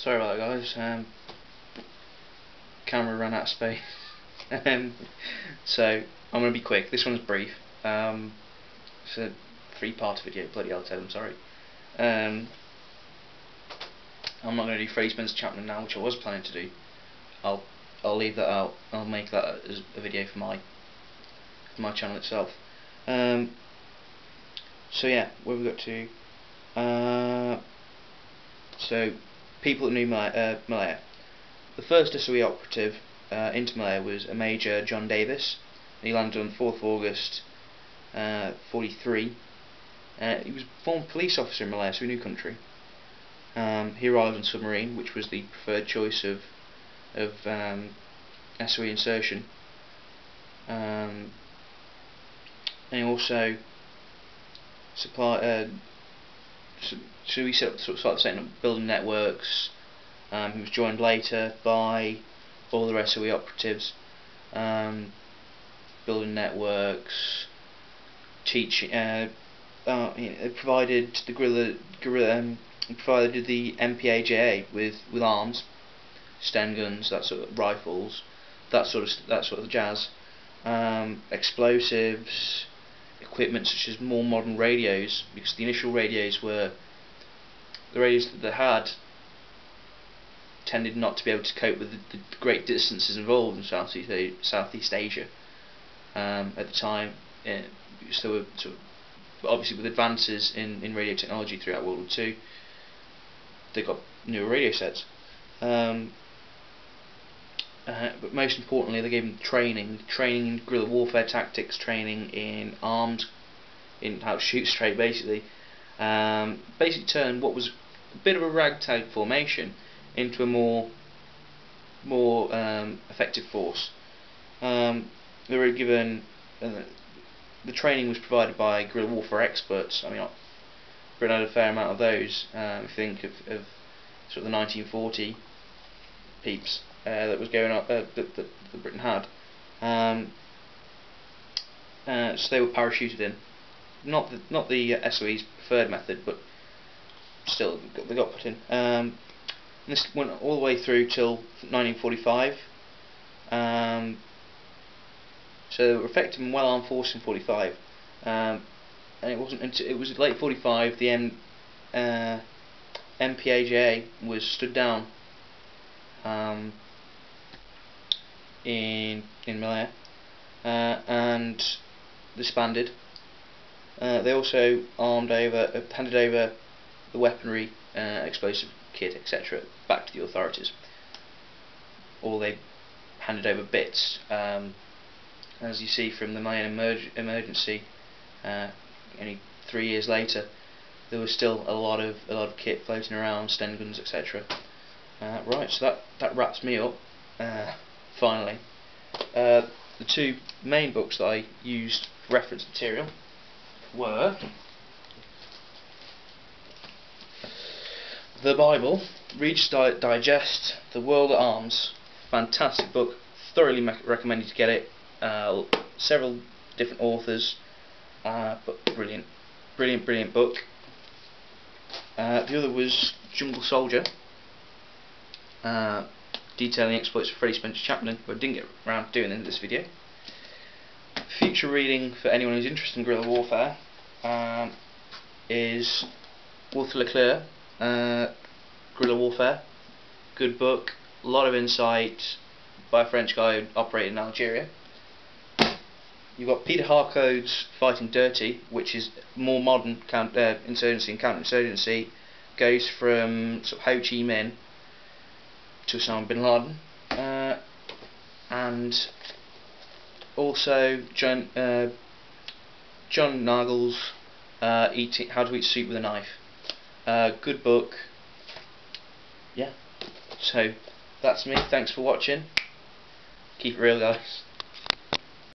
Sorry about that, guys. Camera ran out of space. So I'm going to be quick. This one's brief. It's a 3-part video. Bloody hell, Ted, I'm sorry. I'm not going to do Freddie Spencer Chapman now, which I was planning to do. I'll leave that out. I'll make that as a video for my channel itself. So yeah, where we got to? So people that knew Malaya. The first SOE operative into Malaya was a Major John Davis. He landed on the 4th of August 43. He was a former police officer in Malaya, so he knew country. He arrived on submarine, which was the preferred choice of SOE insertion. And he also supplied. So he started setting up building networks. He was joined later by other SOE operatives, building networks, teaching. Provided the provided the MPAJA with arms, Sten guns, that sort of rifles, that sort of jazz, explosives, equipment such as more modern radios, because the initial radios were the radios that they had tended not to be able to cope with the great distances involved in Southeast Asia at the time. So were sort of, obviously with advances in radio technology throughout World War II, they got newer radio sets. But most importantly, they gave them training in guerrilla warfare tactics, training in arms, in how to shoot straight, basically. Basically turned what was a bit of a ragtag formation into a more effective force. They were given the training was provided by guerrilla warfare experts. I mean, Britain had a fair amount of those. If you think of sort of the 1940 peeps that was going up that Britain had. So they were parachuted in. Not the SOE's preferred method, but still they got put in. And this went all the way through till 1945. So they were effective and well-armed force in 45. And it wasn't until it was late 45 the MPAJA was stood down in Malaya and disbanded. They also handed over the weaponry, explosive kit, etc. back to the authorities. Or they handed over bits. As you see from the Malayan emergency, only 3 years later, there was still a lot of kit floating around, Sten guns, etc. Right, so that wraps me up. Finally, the 2 main books that I used for reference material were the Bible, Reader's Digest, The World at Arms. Fantastic book, thoroughly recommend you to get it. Several different authors, but brilliant book. The other was Jungle Soldier, detailing exploits of Freddie Spencer Chapman, who I didn't get around to doing in this video. Future reading for anyone who's interested in guerrilla warfare is Walter Leclerc, Guerrilla Warfare. Good book, a lot of insight by a French guy who operated in Algeria. You've got Peter Harcode's Fighting Dirty, which is more modern insurgency and counterinsurgency. Goes from sort of Ho Chi Minh to Osama bin Laden, and also John Nagel's How to Eat Soup with a Knife. Good book. Yeah. So that's me. Thanks for watching. Keep it real, guys.